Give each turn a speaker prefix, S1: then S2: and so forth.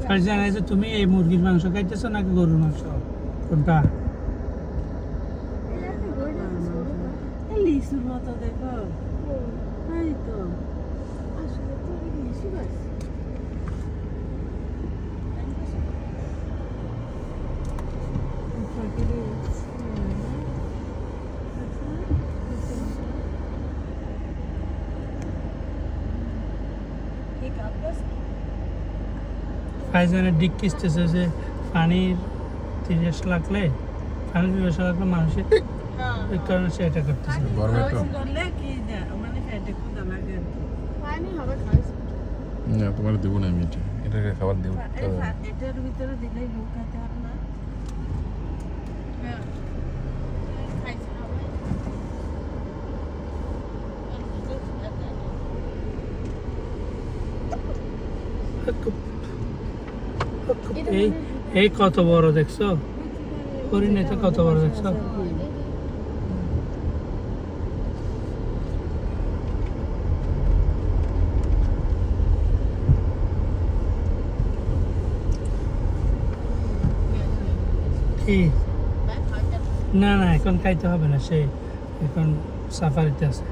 S1: ফারজানা, এই যে তুমি এই মুরগির মাংস খাইতেছো নাকি গরুর মাংস, কোনটা?
S2: লিচুর মতো দেখো, এই তো
S1: ফারজানের দিক কিসতেছে যে পানির তিরিশ লাগলে, পানির পিপাসা লাগলে মানুষের এই কারণে সে এটা করতেছে।
S3: গরমে তো
S2: করলে কি মানে পেটে ক্ষুধা লাগে।
S3: না, তোমার দিব না আমি এটাকে খাবার দিব।
S2: এটার ভিতরে দিলেই লোক খাতে হবে না।
S1: এই এই কত বড় দেখছো, হরিণ এটা কত বড় দেখছো? কি না না, এখন খাইতে হবে না, সে এখন সাফারিতে আছে।